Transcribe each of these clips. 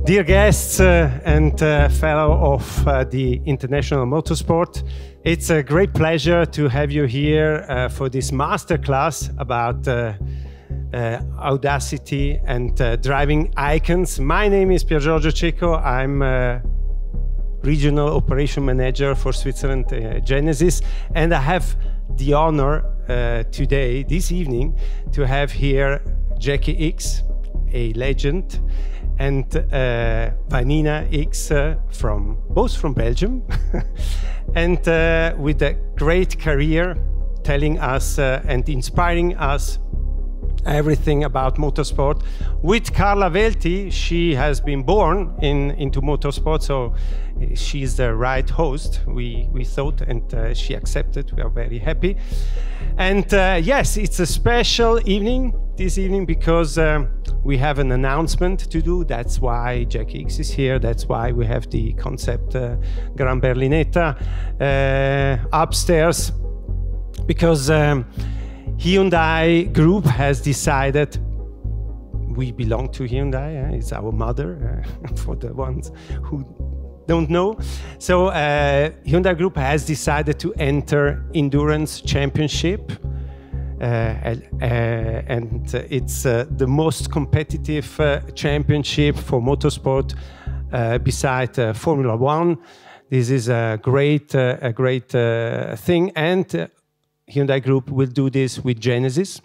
Dear guests and fellow of the International Motorsport, it's a great pleasure to have you here for this masterclass about audacity and driving icons. My name is Piergiorgio Cecco. I'm Regional Operation Manager for Switzerland Genesis, and I have the honor today, this evening, to have here Jacky Ickx, a legend, and Vanina Ickx, both from Belgium, and with a great career, telling us and inspiring us everything about motorsport. With Carlabelle, she has been born into motorsport, so she's the right host, we thought, and she accepted. We are very happy. And yes, it's a special evening this evening because we have an announcement to do. That's why Jacky Ickx is here. That's why we have the concept Gran Berlinetta upstairs, because Hyundai Group has decided, we belong to Hyundai, it's our mother, for the ones who don't know. So Hyundai Group has decided to enter Endurance Championship, and it's the most competitive championship for motorsport beside Formula One. This is a great thing, and Hyundai Group will do this with Genesis,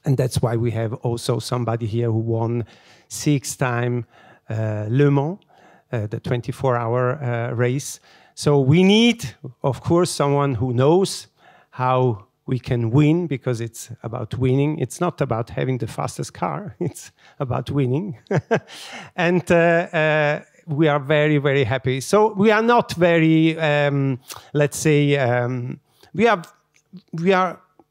and that's why we have also somebody here who won 6-time Le Mans, the 24-hour race. So we need, of course, someone who knows how we can win, because it's about winning. It's not about having the fastest car, it's about winning. And we are very, very happy. So we are not very, let's say,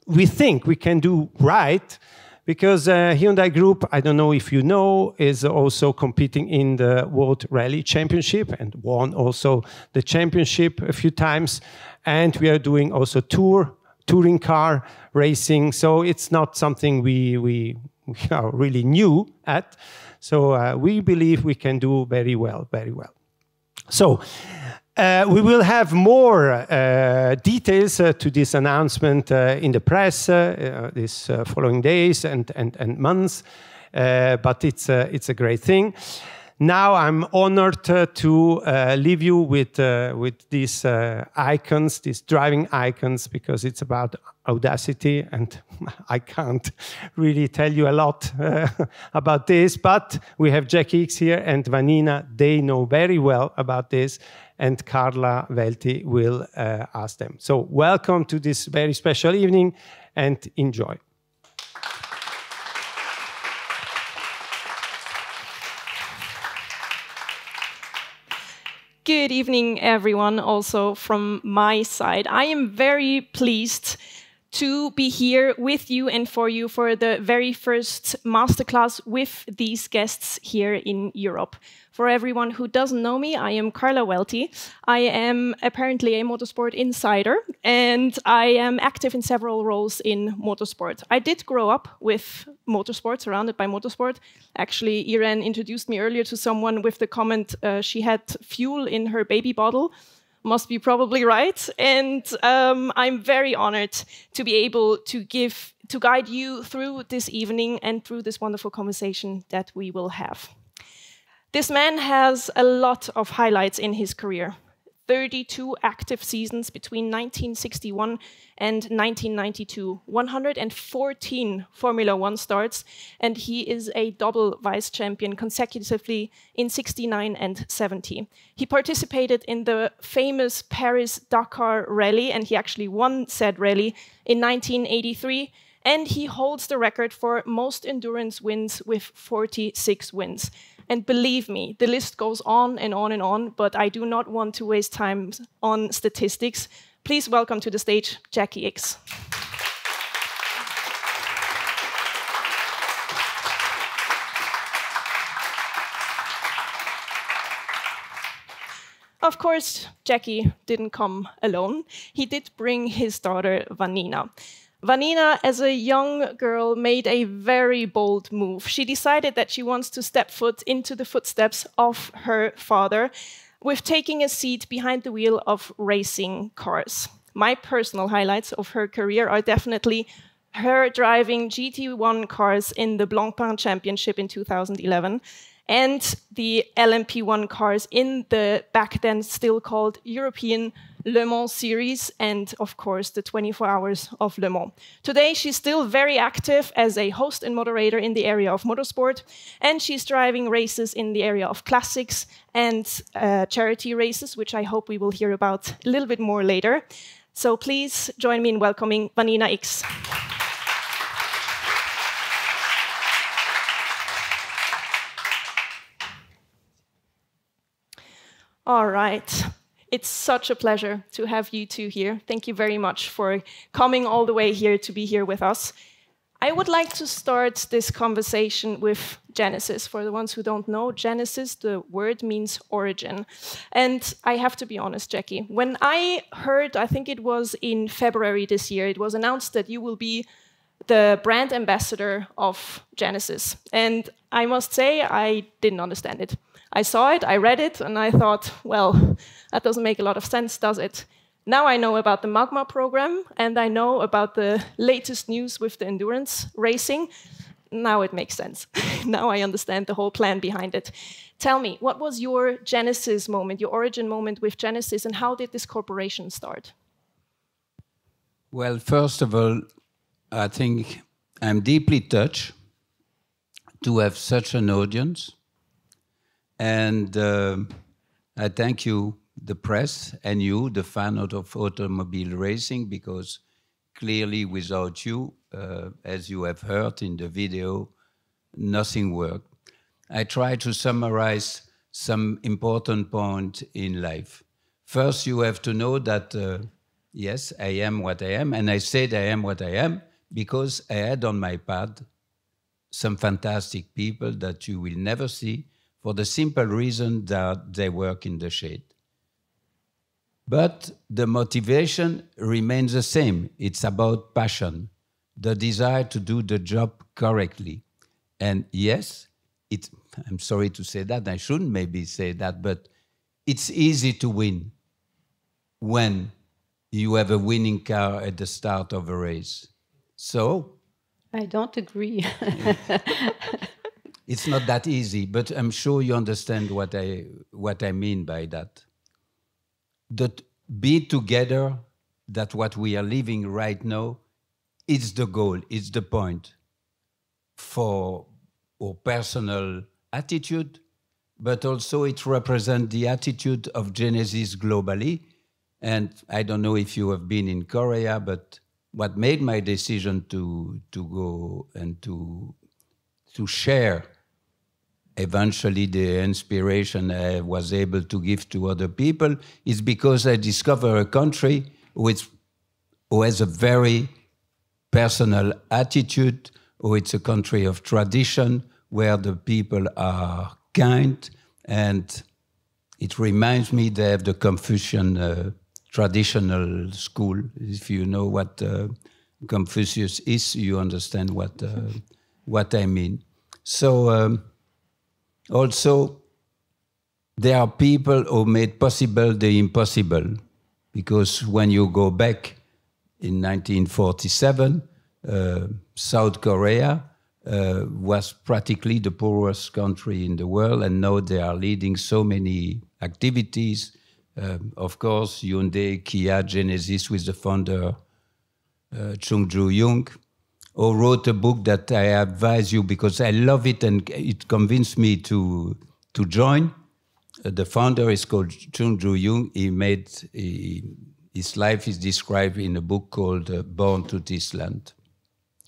we think we can do right, because Hyundai Group, I don't know if you know, is also competing in the World Rally Championship and won also the championship a few times. And we are doing also touring car racing. So it's not something we are really new at. So we believe we can do very well, very well. So we will have more details to this announcement in the press these following days and months, but it's a great thing. Now I'm honored to leave you with these icons, these driving icons, because it's about audacity, and I can't really tell you a lot about this, but we have Jacky Ickx here and Vanina. They know very well about this, and Carlabelle will ask them. So welcome to this very special evening, and enjoy. Good evening, everyone, also from my side. I am very pleased to be here with you and for you for the very first masterclass with these guests here in Europe. For everyone who doesn't know me, I am Carlabelle. I am apparently a motorsport insider, and I am active in several roles in motorsport. I did grow up with motorsport, surrounded by motorsport. Actually, Irene introduced me earlier to someone with the comment she had fuel in her baby bottle. Must be probably right. And I'm very honored to be able to guide you through this evening and through this wonderful conversation that we will have. This man has a lot of highlights in his career. 32 active seasons between 1961 and 1992, 114 Formula One starts, and he is a double vice champion consecutively in 69 and 70. He participated in the famous Paris-Dakar rally, and he actually won said rally in 1983, and he holds the record for most endurance wins with 46 wins. And believe me, the list goes on and on and on, but I do not want to waste time on statistics. Please welcome to the stage, Jacky Ickx. Of course, Jacky didn't come alone. He did bring his daughter, Vanina. Vanina, as a young girl, made a very bold move. She decided that she wants to step foot into the footsteps of her father with taking a seat behind the wheel of racing cars. My personal highlights of her career are definitely her driving GT1 cars in the Blancpain Championship in 2011 and the LMP1 cars in the back then still called European Le Mans Series and, of course, the 24 Hours of Le Mans. Today, she's still very active as a host and moderator in the area of motorsport, and she's driving races in the area of classics and charity races, which I hope we will hear about a little bit more later. So please join me in welcoming Vanina Ickx. All right. It's such a pleasure to have you two here. Thank you very much for coming all the way here to be here with us. I would like to start this conversation with Genesis. For the ones who don't know, Genesis, the word means origin. And I have to be honest, Jacky, when I heard, I think it was in February this year, it was announced that you will be the brand ambassador of Genesis. And I must say, I didn't understand it. I saw it, I read it, and I thought, well, that doesn't make a lot of sense, does it? Now I know about the Magma program, and I know about the latest news with the endurance racing. Now it makes sense. Now I understand the whole plan behind it. Tell me, what was your Genesis moment, your origin moment with Genesis, and how did this corporation start? Well, first of all, I think I'm deeply touched to have such an audience. And I thank you, the press, and you, the fan of automobile racing, because clearly without you, as you have heard in the video, nothing worked. I try to summarize some important points in life. First, you have to know that, yes, I am what I am, and I said I am what I am because I had on my path some fantastic people that you will never see, for the simple reason that they work in the shade. But the motivation remains the same. It's about passion, the desire to do the job correctly. And yes, I'm sorry to say that, I shouldn't maybe say that, but it's easy to win when you have a winning car at the start of a race. So? I don't agree. It's not that easy, but I'm sure you understand what I mean by that. That be together, that what we are living right now, it's the goal, it's the point for our personal attitude, but also it represents the attitude of Genesis globally. And I don't know if you have been in Korea, but what made my decision to go and to share eventually the inspiration I was able to give to other people is because I discovered a country who has a very personal attitude, or it's a country of tradition where the people are kind, and it reminds me they have the Confucian traditional school. If you know what Confucius is, you understand what I mean. So also, there are people who made possible the impossible, because when you go back in 1947, South Korea was practically the poorest country in the world, and now they are leading so many activities. Of course, Hyundai, Kia, Genesis with the founder Chung Joo-young, who wrote a book that I advise you because I love it and it convinced me to join. The founder is called Chung Joo-young. His life is described in a book called Born to This Land.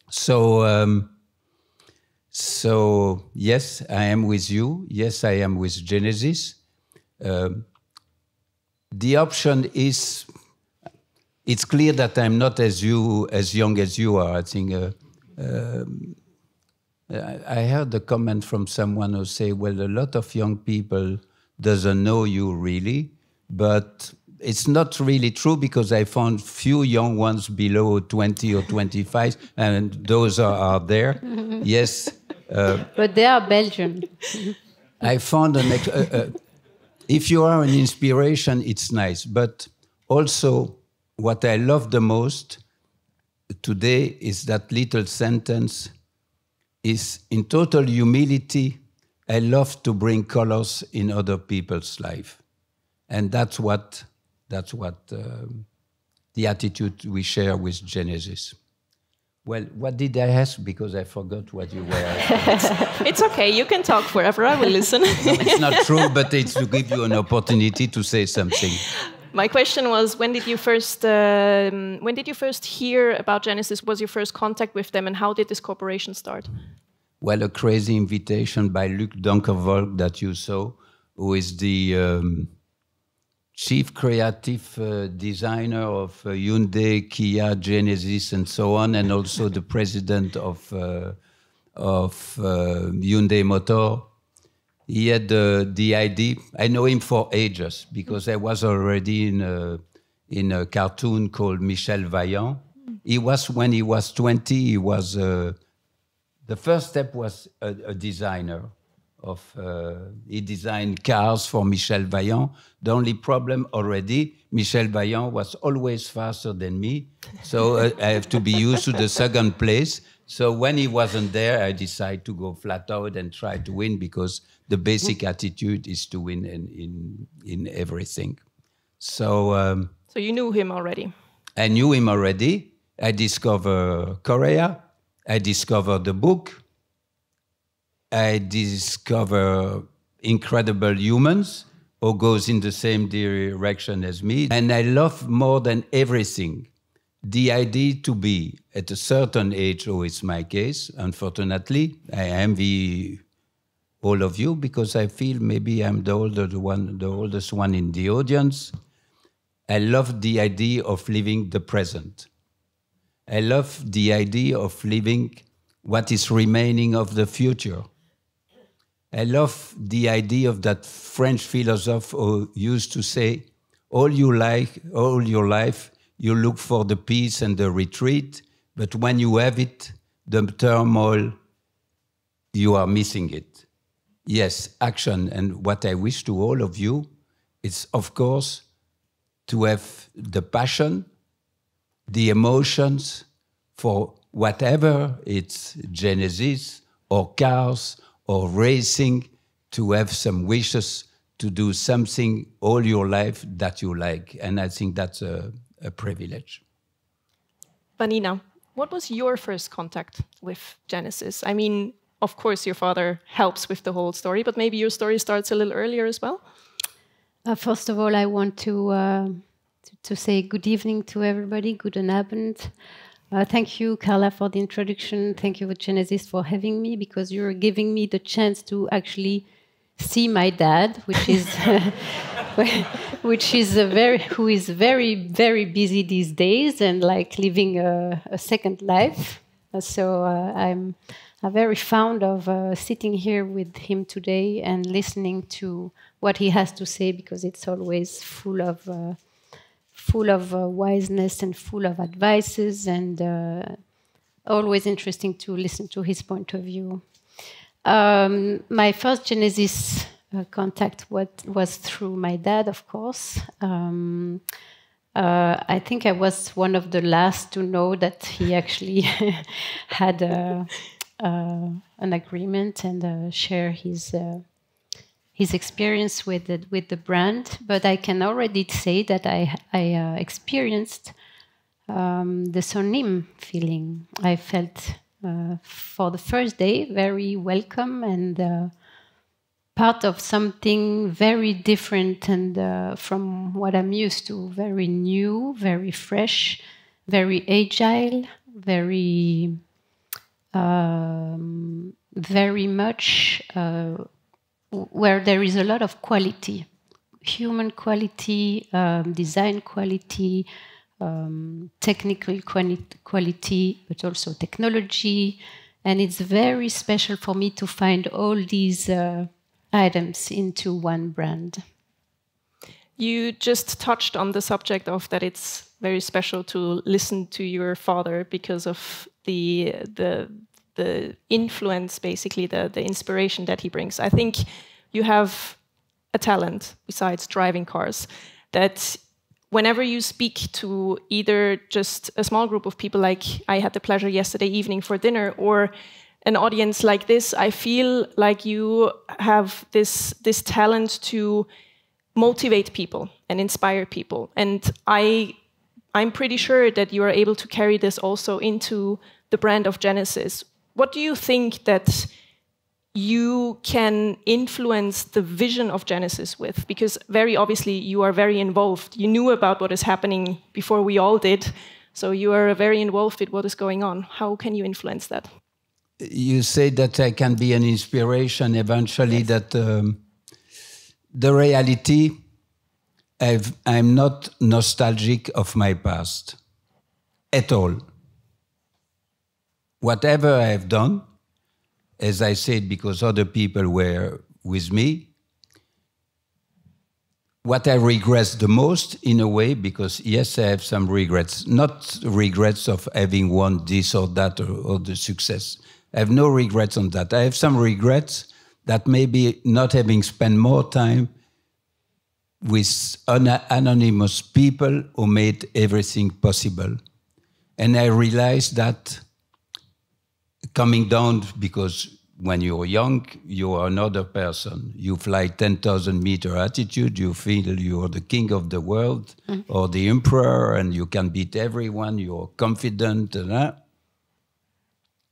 So yes, I am with you. Yes, I am with Genesis. The option is, it's clear that I'm not as young as you are. I think I heard a comment from someone who say, well, a lot of young people doesn't know you really, but it's not really true because I found few young ones below 20 or 25, and those are there. Yes. But they are Belgian. I found if you are an inspiration, it's nice. But also, what I love the most today is that little sentence is in total humility. I love to bring colors in other people's life. And that's what the attitude we share with Genesis. Well, what did I ask? Because I forgot what you were asking. It's okay. You can talk forever. I will listen. No, it's not true, but it's to give you an opportunity to say something. My question was, when did you first hear about Genesis? Was your first contact with them, and how did this cooperation start? Well, a crazy invitation by Luc Donkervolk that you saw, who is the chief creative designer of Hyundai, Kia, Genesis, and so on, and also the president of Hyundai Motor. He had the idea. I know him for ages because I was already in a cartoon called Michel Vaillant. He was, when he was 20, he was the first step was a designer. He designed cars for Michel Vaillant. The only problem already, Michel Vaillant was always faster than me, so I have to be used to the second place. So when he wasn't there, I decided to go flat out and try to win, because the basic attitude is to win in everything. So you knew him already? I knew him already. I discovered Korea. I discovered the book. I discover incredible humans who goes in the same direction as me. And I love more than everything the idea to be at a certain age, or it's my case, unfortunately. I envy all of you because I feel maybe I'm the oldest one in the audience. I love the idea of living the present. I love the idea of living what is remaining of the future. I love the idea of that French philosopher who used to say, all your life, you look for the peace and the retreat, but when you have it, the turmoil, you are missing it. Yes, action. And what I wish to all of you is, of course, to have the passion, the emotions for whatever it's Genesis or cars or racing, to have some wishes to do something all your life that you like. And I think that's a privilege. Vanina, what was your first contact with Genesis? I mean, of course, your father helps with the whole story, but maybe your story starts a little earlier as well? First of all, I want to say good evening to everybody. Guten Abend. Thank you, Carla, for the introduction. Thank you, Genesis, for having me, because you're giving me the chance to actually see my dad, which is who is very, very busy these days and like living a second life. So I'm very fond of sitting here with him today and listening to what he has to say, because it's always full of wiseness and full of advices, and always interesting to listen to his point of view. My first Genesis contact was through my dad, of course. I think I was one of the last to know that he actually had an agreement and share his experience with the brand. But I can already say that I experienced the Sonim feeling. I felt for the first day very welcome and part of something very different and from what I'm used to. Very new, very fresh, very agile, very much where there is a lot of quality, human quality, design quality, technical quality, but also technology. And it's very special for me to find all these items into one brand. You just touched on the subject of that it's very special to listen to your father because of the influence, basically the inspiration that he brings. I think you have a talent besides driving cars that whenever you speak to either just a small group of people, like I had the pleasure yesterday evening for dinner, or an audience like this, I feel like you have this talent to motivate people and inspire people. And I'm pretty sure that you are able to carry this also into the brand of Genesis. What do you think that you can influence the vision of Genesis with? Because very obviously you are very involved. You knew about what is happening before we all did. So you are very involved with what is going on. How can you influence that? You say that I can be an inspiration eventually, yes. That the reality, I'm not nostalgic of my past at all. Whatever I have done, as I said, because other people were with me, what I regret the most, in a way, because yes, I have some regrets, not regrets of having won this or that or the success. I have no regrets on that. I have some regrets that maybe not having spent more time with anonymous people who made everything possible. And I realized that coming down, because when you're young, you are another person. You fly 10,000 meter altitude, you feel you're the king of the world, or the emperor, and you can beat everyone, you're confident.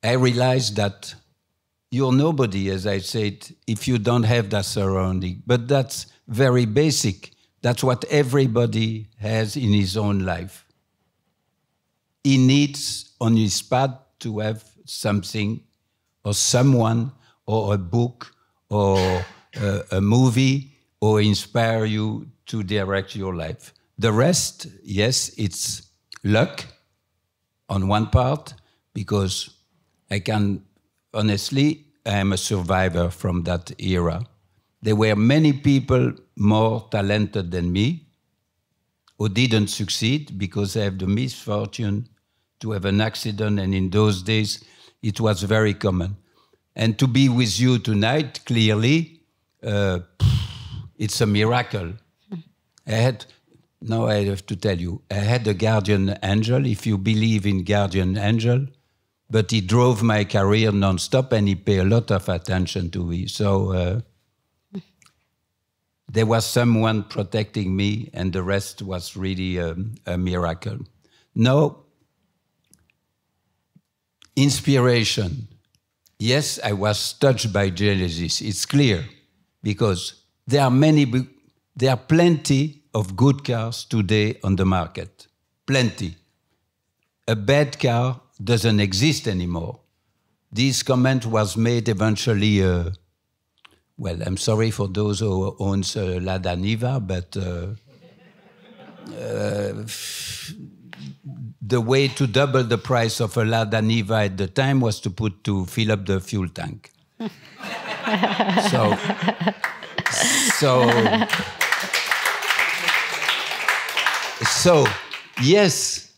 I realized that you're nobody, as I said, if you don't have that surrounding. But that's very basic. That's what everybody has in his own life. He needs on his path to have something or someone or a book or a movie or inspire you to direct your life. The rest, yes, it's luck on one part, because I can, honestly, I am a survivor from that era. There were many people more talented than me who didn't succeed because they have the misfortune to have an accident, and in those days it was very common. And to be with you tonight, clearly, it's a miracle. Now I have to tell you, I had a guardian angel, if you believe in guardian angel, but he drove my career non-stop and he paid a lot of attention to me. So there was someone protecting me, and the rest was really a miracle. No, inspiration. Yes, I was touched by Genesis. It's clear, because there are plenty of good cars today on the market. Plenty. A bad car doesn't exist anymore. This comment was made eventually. Well, I'm sorry for those who own Lada Niva, but the way to double the price of a Lada Niva at the time was to fill up the fuel tank. So yes,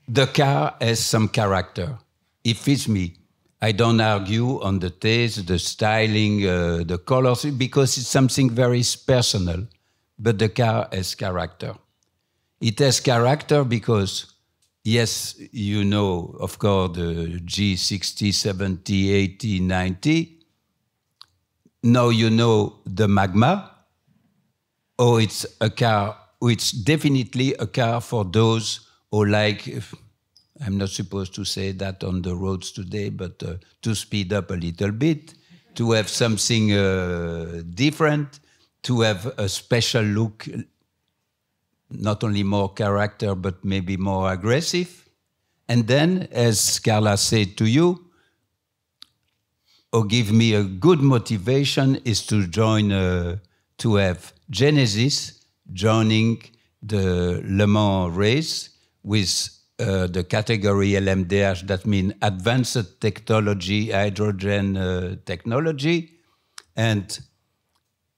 the car has some character. It fits me. I don't argue on the taste, the styling, the colors, because it's something very personal. But the car has character. It has character because, yes, you know, of course, the G60, 70, 80, 90. Now you know the Magma. Oh, it's a car. It's definitely a car for those who like, I'm not supposed to say that on the roads today, but to speed up a little bit, to have something different, to have a special look, not only more character, but maybe more aggressive. And then, as Carla said to you, or give me a good motivation is to join, to have Genesis joining the Le Mans race with the category LMDH, that means Advanced Technology, Hydrogen Technology. And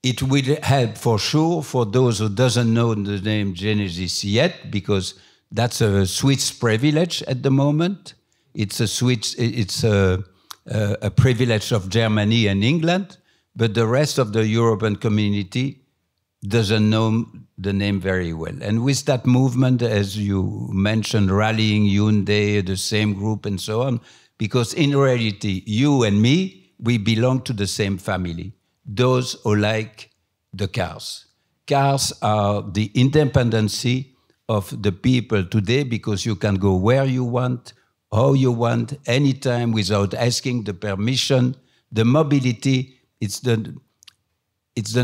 it will help for sure for those who doesn't know the name Genesis yet, because that's a Swiss privilege at the moment. It's a privilege of Germany and England, but the rest of the European community doesn't know the name very well. And with that movement, as you mentioned, rallying Hyundai, the same group and so on, because in reality, you and me, we belong to the same family. Those who like the cars. Cars are the independency of the people today, because you can go where you want, how you want, anytime, without asking the permission. The mobility, it's the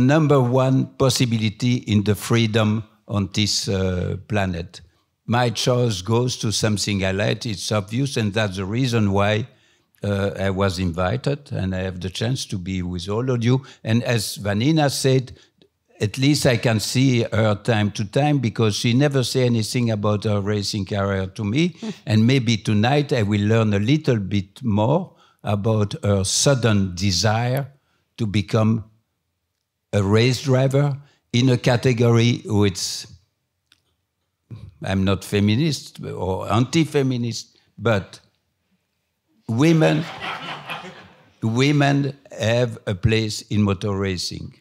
number one possibility in the freedom on this planet. My choice goes to something I like, it's obvious, and that's the reason why I was invited, and I have the chance to be with all of you. And as Vanina said, at least I can see her time to time, because she never say anything about her racing career to me. And maybe tonight I will learn a little bit more about her sudden desire to become a race driver in a category which I'm not feminist or anti-feminist, but women have a place in motor racing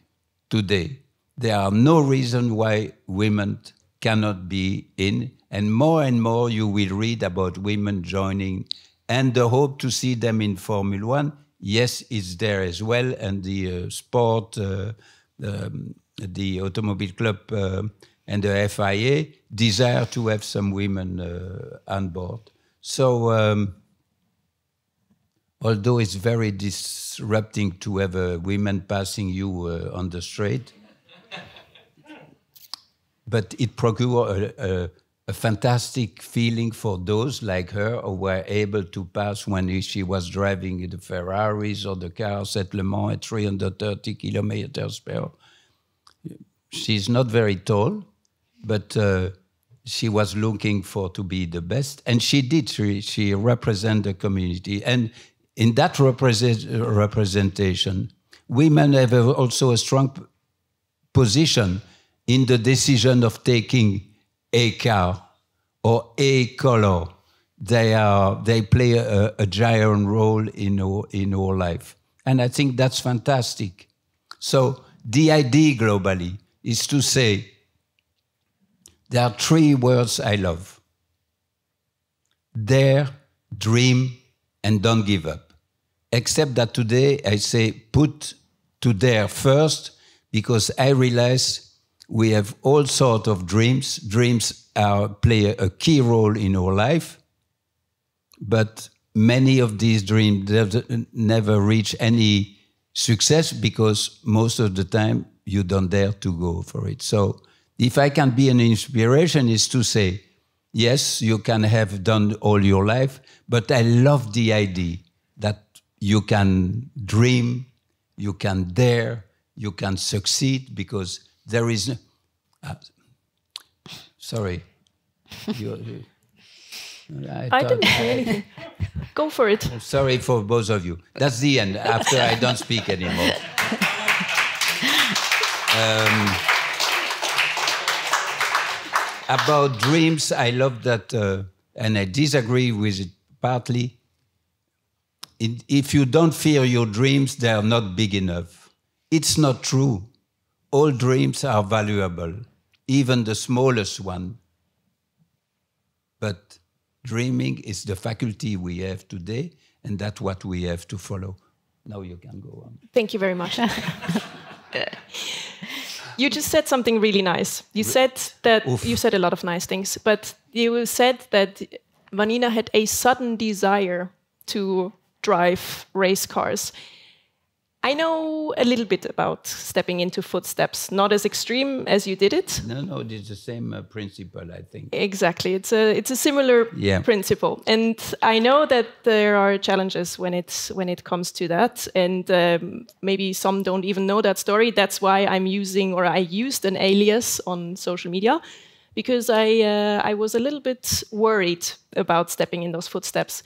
today. There are no reason why women cannot be in, and more you will read about women joining, and the hope to see them in Formula One, yes, it's there as well, and the sport, the Automobile Club and the FIA desire to have some women on board. So, although it's very disrupting to have women passing you on the street, but it procures a fantastic feeling for those like her who were able to pass when she was driving the Ferraris or the cars at Le Mans at 330 kilometers per hour. She's not very tall, but she was looking for to be the best, and she did. She represented the community, and in that representation, women have also a strong position in the decision of taking a car or a color. They play a giant role in our life. And I think that's fantastic. So the idea globally is to say, there are three words I love: dare, dream, and don't give up. Except that today I say put to dare first, because I realize we have all sorts of dreams. Dreams play a key role in our life, but many of these dreams never reach any success, because most of the time you don't dare to go for it. So if I can be an inspiration, is to say, yes, you can have done all your life, but I love the idea that you can dream, you can dare, you can succeed, because there is... sorry. I didn't say anything. Go for it. Sorry for both of you. That's the end. After I don't speak anymore. About dreams, I love that, and I disagree with it partly. If you don't fear your dreams, they are not big enough. It's not true. All dreams are valuable, even the smallest one. But dreaming is the faculty we have today, and that's what we have to follow. Now you can go on. Thank you very much. You just said something really nice. You said that you said a lot of nice things, but you said that Vanina had a sudden desire to drive race cars. I know a little bit about stepping into footsteps, not as extreme as you did it. No, it's the same principle, I think. Exactly, it's a similar principle, and I know that there are challenges when it comes to that, and maybe some don't even know that story. That's why I used an alias on social media, because I was a little bit worried about stepping in those footsteps.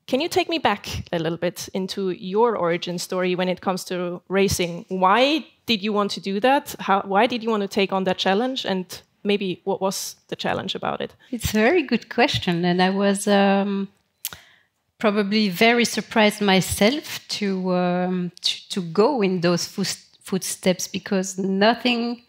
Can you take me back a little bit into your origin story when it comes to racing? Why did you want to do that? Why did you want to take on that challenge? And maybe what was the challenge about it? It's a very good question. And I was probably very surprised myself to go in those footsteps, because nothing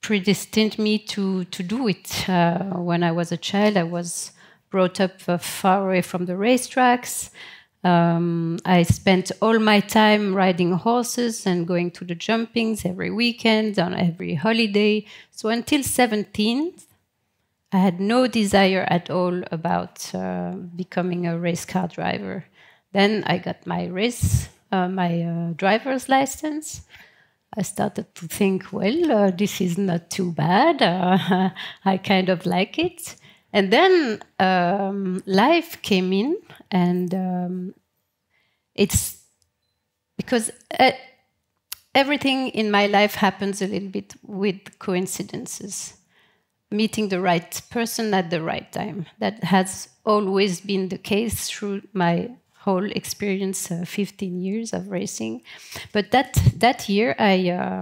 predestined me to do it. When I was a child, I was brought up far away from the racetracks. I spent all my time riding horses and going to the jumpings every weekend, on every holiday. So until 17, I had no desire at all about becoming a race car driver. Then I got my driver's license. I started to think, well, this is not too bad. I kind of like it. And then life came in, and it's because everything in my life happens a little bit with coincidences. Meeting the right person at the right time. That has always been the case through my whole experience, 15 years of racing. But that year, I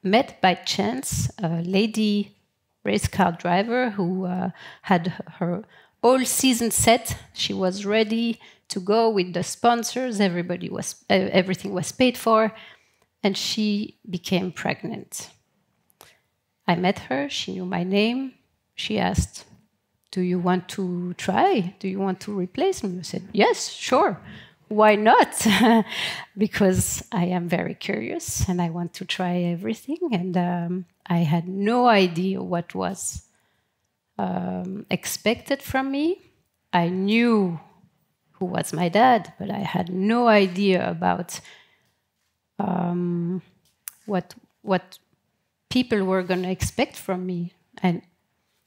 met by chance a lady race car driver who had her all season set. She was ready to go with the sponsors. Everything was paid for, and she became pregnant. I met her. She knew my name. She asked, "Do you want to try? Do you want to replace me?" I said, "Yes, sure. Why not?" Because I am very curious and I want to try everything. And I had no idea what was expected from me. I knew who was my dad, but I had no idea about what people were going to expect from me. And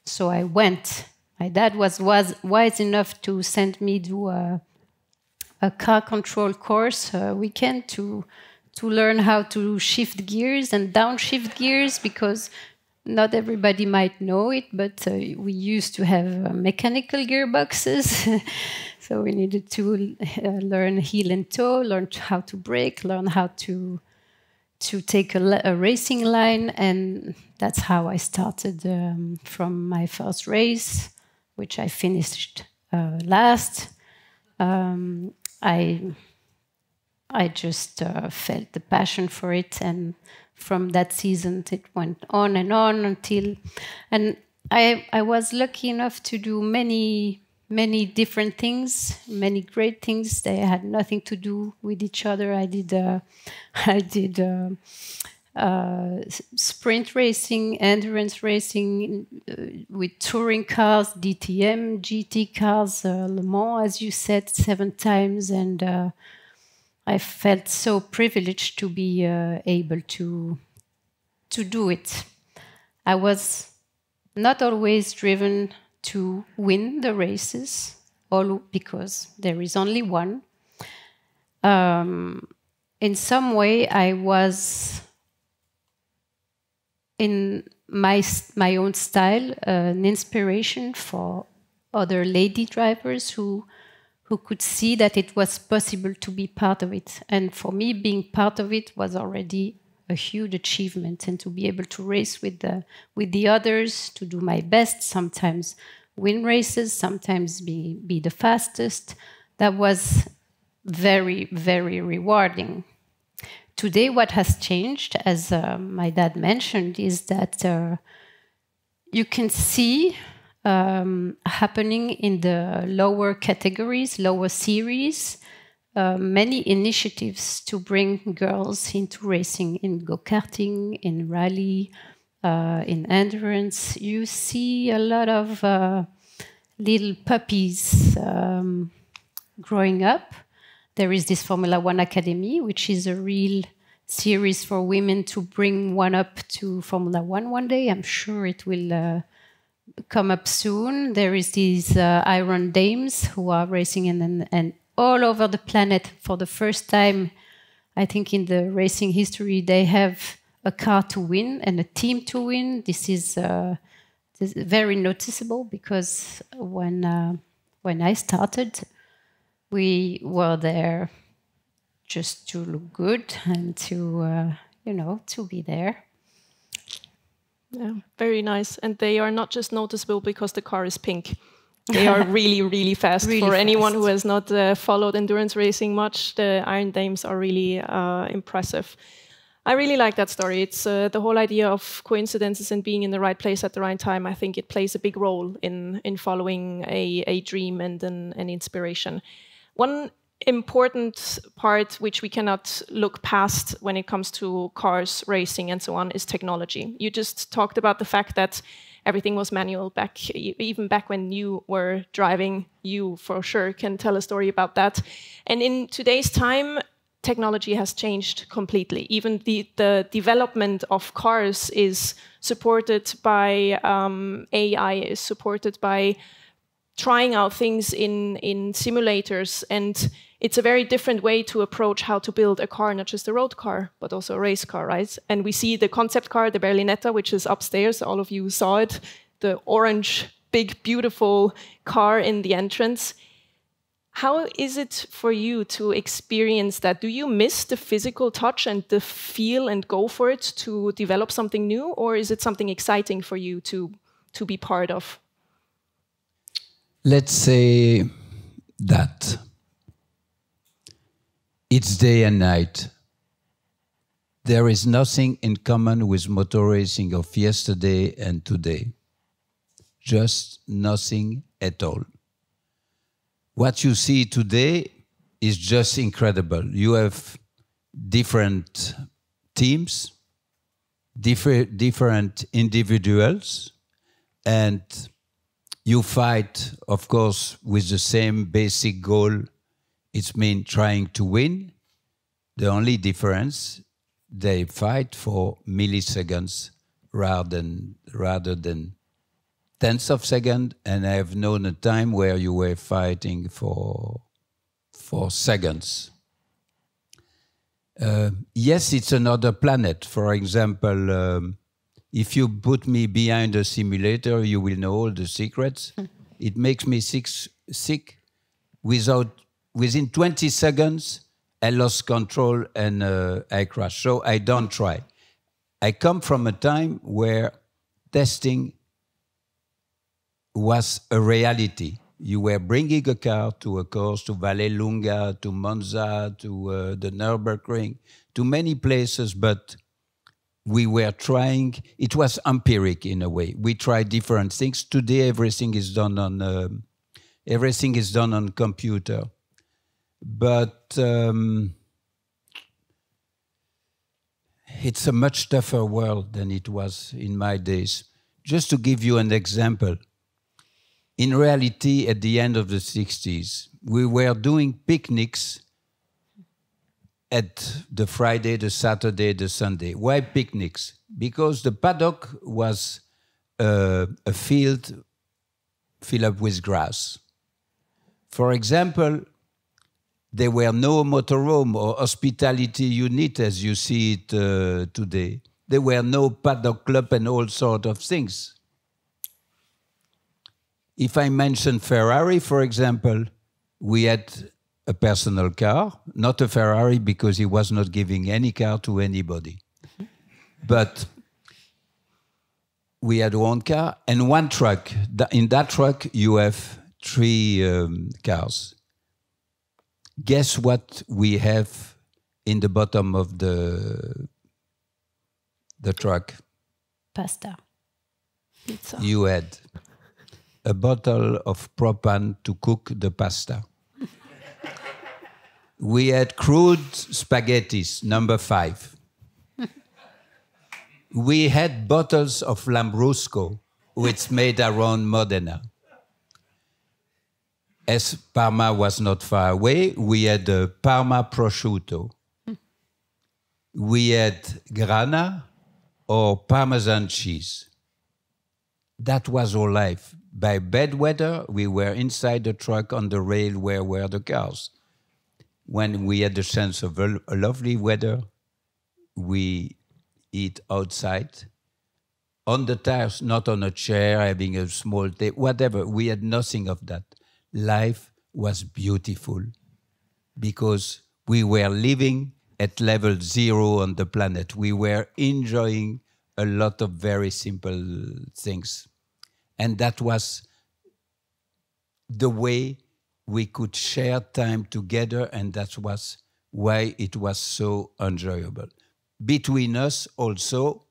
so I went. My dad was wise enough to send me to a car control course weekend to learn how to shift gears and downshift gears, because not everybody might know it, but we used to have mechanical gearboxes. So we needed to learn heel and toe, learn how to brake, learn how to take a racing line. And that's how I started from my first race, which I finished last. I just felt the passion for it, and from that season it went on until, and I was lucky enough to do many different things, many great things. They had nothing to do with each other. I did sprint racing, endurance racing with touring cars, DTM, GT cars, Le Mans, as you said, 7 times, and I felt so privileged to be able to do it. I was not always driven to win the races, all because there is only one. In some way, I was, in my own style, an inspiration for other lady drivers who could see that it was possible to be part of it. And for me, being part of it was already a huge achievement, and to be able to race with the others, to do my best, sometimes win races, sometimes be the fastest, that was very, very rewarding. Today, what has changed, as my dad mentioned, is that you can see happening in the lower categories, lower series, many initiatives to bring girls into racing, in go-karting, in rally, in endurance. You see a lot of little puppies growing up. There is this Formula One Academy, which is a real series for women to bring one up to Formula One one day. I'm sure it will come up soon. There is these Iron Dames who are racing and all over the planet for the first time. I think in the racing history, they have a car to win and a team to win. This is very noticeable, because when I started, we were there just to look good and to to be there. Yeah, very nice. And they are not just noticeable because the car is pink. They are really, really fast. Really For anyone fast. who has not followed endurance racing much, the Iron Dames are really impressive. I really like that story. It's the whole idea of coincidences and being in the right place at the right time. I think it plays a big role in following a dream and an inspiration. One important part which we cannot look past when it comes to cars, racing, and so on is technology. You just talked about the fact that everything was manual even back when you were driving. You for sure can tell a story about that. And in today's time, technology has changed completely. Even the development of cars is supported by AI, is supported by trying out things in simulators, and it's a very different way to approach how to build a car, not just a road car, but also a race car, right? And we see the concept car, the Berlinetta, which is upstairs. All of you saw it, the orange, big, beautiful car in the entrance. How is it for you to experience that? Do you miss the physical touch and the feel and go for it to develop something new? Or is it something exciting for you to be part of? Let's say that it's day and night. There is nothing in common with motor racing of yesterday and today. Just nothing at all. What you see today is just incredible. You have different teams, different individuals, and you fight, of course, with the same basic goal. It's mean trying to win. The only difference, they fight for milliseconds rather than tenths of second, and I have known a time where you were fighting for seconds. Yes, it's another planet. For example, if you put me behind a simulator, you will know all the secrets. It makes me sick. Within 20 seconds, I lost control and I crashed. So I don't try. I come from a time where testing was a reality. You were bringing a car to a course, to Vallelunga, to Monza, to the Nürburgring, to many places, but we were trying. It was empiric in a way. We tried different things. Today, everything is done on computer. But it's a much tougher world than it was in my days. Just to give you an example, in reality, at the end of the 60s, we were doing picnics at the Friday, the Saturday, the Sunday. Why picnics? Because the paddock was a field filled up with grass. For example, there were no motorhome or hospitality unit as you see it today. There were no paddock club and all sorts of things. If I mention Ferrari, for example, we had a personal car, not a Ferrari because he was not giving any car to anybody. But we had one car and one truck. In that truck, you have 3 cars. Guess what we have in the bottom of the truck? Pasta. Pizza. You had a bottle of propane to cook the pasta. We had crude spaghettis, number 5. We had bottles of Lambrusco, which made around Modena. As Parma was not far away, we had a Parma prosciutto. We had Grana or Parmesan cheese. That was our life. By bad weather, we were inside the truck on the rail where were the cars. When we had the chance of a lovely weather, we eat outside, on the tires, not on a chair, having a small table, whatever. We had nothing of that. Life was beautiful because we were living at level 0 on the planet. We were enjoying a lot of very simple things. And that was the way we could share time together, and that was why it was so enjoyable. Between us also,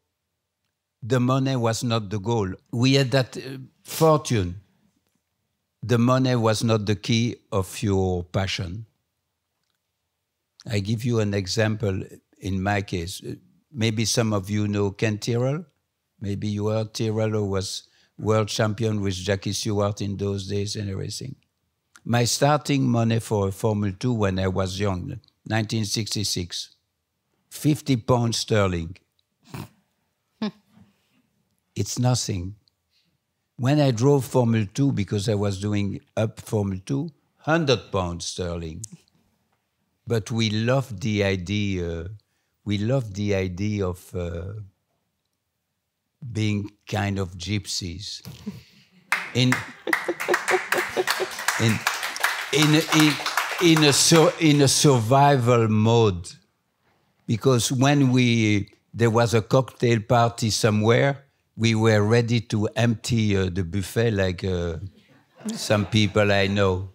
the money was not the goal. We had that fortune. The money was not the key of your passion. I give you an example in my case. Maybe some of you know Ken Tyrrell. Maybe you heard Tyrrell, who was world champion with Jackie Stewart in those days and everything. My starting money for Formula 2 when I was young, 1966, 50 pounds sterling. It's nothing. When I drove Formula 2, because I was doing up Formula 2, 100 pounds sterling. But we loved the idea. We loved the idea of being kind of gypsies in a survival mode. Because when there was a cocktail party somewhere, we were ready to empty the buffet like some people I know.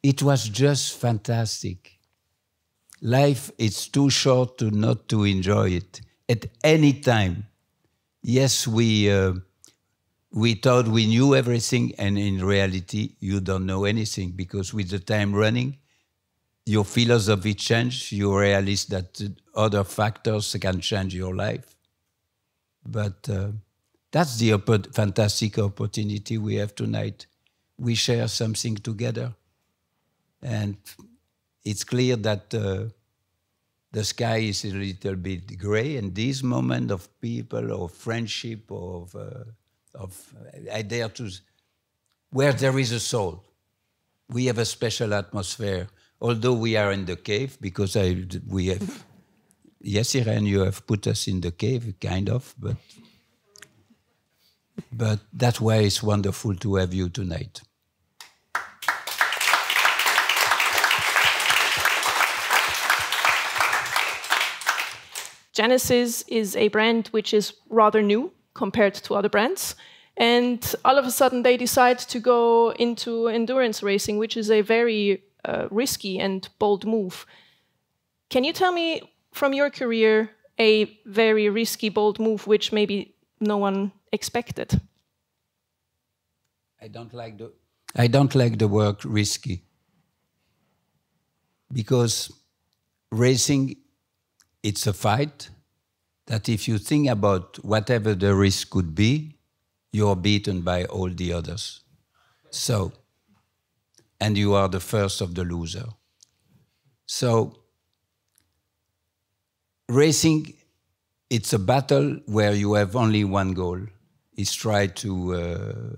It was just fantastic. Life is too short not to enjoy it at any time. Yes, we thought we knew everything, and in reality, you don't know anything, because with the time running, your philosophy changes, you realize that other factors can change your life. But that's the fantastic opportunity we have tonight. We share something together. And it's clear that the sky is a little bit gray, and this moment of people, of friendship, of I dare to, where there is a soul, we have a special atmosphere. Although we are in the cave, because we have, yes, Irene, you have put us in the cave, kind of, but that's why it's wonderful to have you tonight. Genesis is a brand which is rather new compared to other brands. And all of a sudden they decide to go into endurance racing, which is a very risky and bold move. Can you tell me from your career a very risky, bold move which maybe no one expected? I don't like the word risky, because racing, it's a fight that if you think about whatever the risk could be, you're beaten by all the others. So, and you are the first of the loser. So, racing, it's a battle where you have only one goal, is try to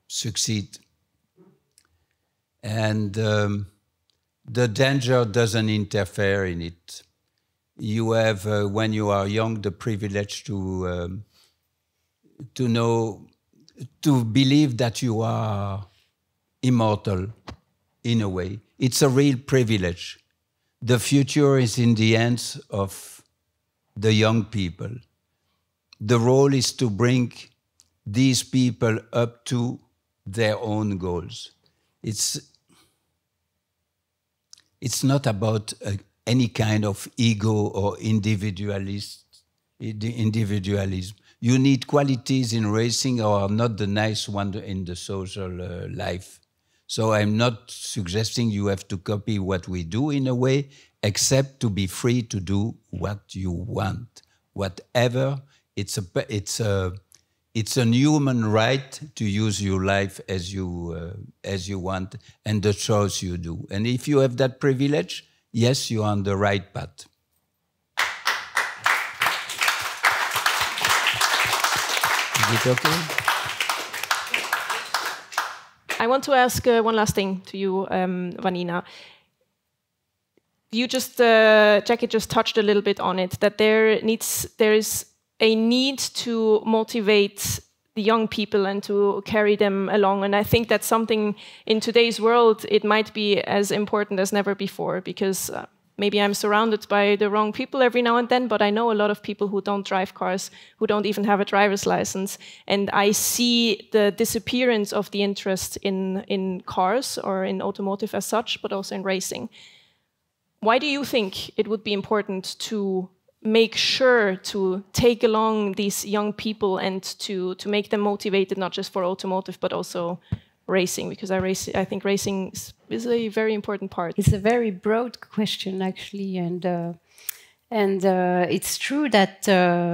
succeed. And the danger doesn't interfere in it. You have, when you are young, the privilege to know, to believe that you are immortal, in a way. It's a real privilege. The future is in the hands of the young people. The role is to bring these people up to their own goals. It's not about any kind of ego or individualism. You need qualities in racing or are not the nice one in the social life. So I'm not suggesting you have to copy what we do in a way, except to be free to do what you want. Whatever, it's a human right to use your life as you want, and the choice you do. And if you have that privilege, yes, you're on the right path. Is it okay? I want to ask one last thing to you, Vanina. You just, Jacky just touched a little bit on it, that there is a need to motivate the young people and to carry them along. And I think that's something in today's world, it might be as important as never before, because maybe I'm surrounded by the wrong people every now and then, but I know a lot of people who don't drive cars, who don't even have a driver's license. And I see the disappearance of the interest in cars or in automotive as such, but also in racing. Why do you think it would be important to make sure to take along these young people and to make them motivated, not just for automotive, but also racing? Because I think racing is a very important part. It's a very broad question, actually, and it's true that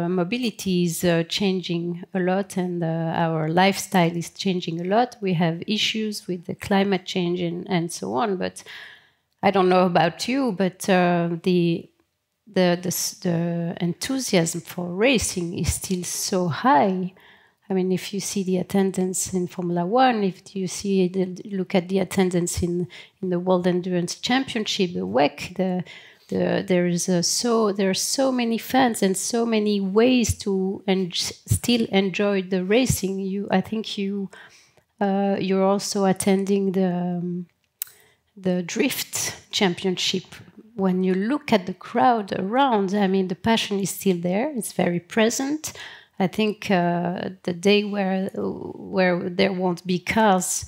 mobility is changing a lot, and our lifestyle is changing a lot. We have issues with the climate change and so on. But I don't know about you, but the enthusiasm for racing is still so high. I mean, if you see the attendance in Formula One, if you look at the attendance in the World Endurance Championship, the WEC, there are so many fans and so many ways to still enjoy the racing. I think you're also attending the Drift Championship. When you look at the crowd around, I mean, the passion is still there. It's very present. I think the day where there won't be cars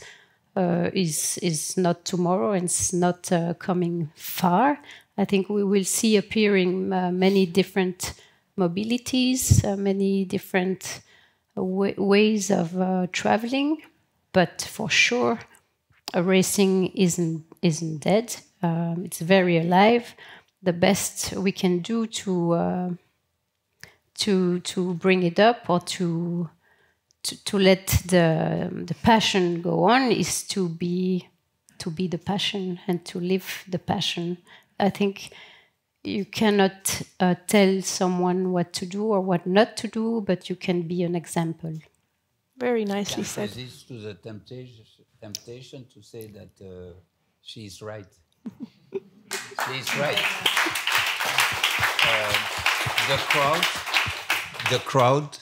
is not tomorrow, and it's not coming far. I think we will see appearing many different mobilities, many different ways of traveling, but for sure, racing isn't dead. It's very alive. The best we can do to bring it up, or to let the passion go on, is to be the passion and to live the passion. I think you cannot tell someone what to do or what not to do, but you can be an example. Very nicely said. Resist to the temptation to say that she's right. She's right. The crowd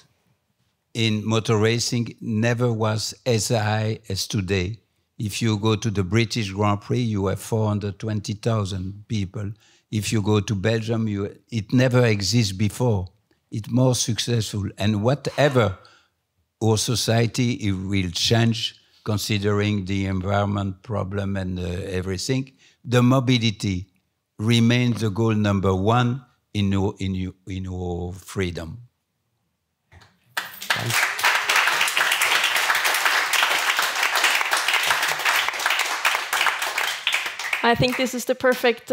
in motor racing never was as high as today. If you go to the British Grand Prix, you have 420,000 people. If you go to Belgium, it never existed before. It's more successful. And whatever our society, it will change, considering the environment problem and everything, the mobility remains the goal number one in our freedom. I think this is the perfect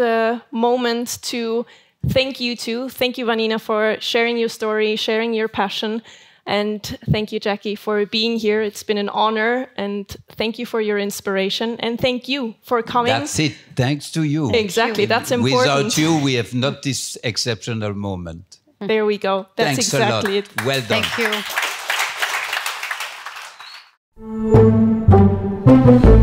moment to thank you two. Thank you, Vanina, for sharing your story, sharing your passion. And thank you, Jacky, for being here. It's been an honor. And thank you for your inspiration. And thank you for coming. That's it. Thanks to you. Exactly. That's important. Without you, we have not this exceptional moment. There we go. That's Thanks exactly a lot. it. Well done. Thank you.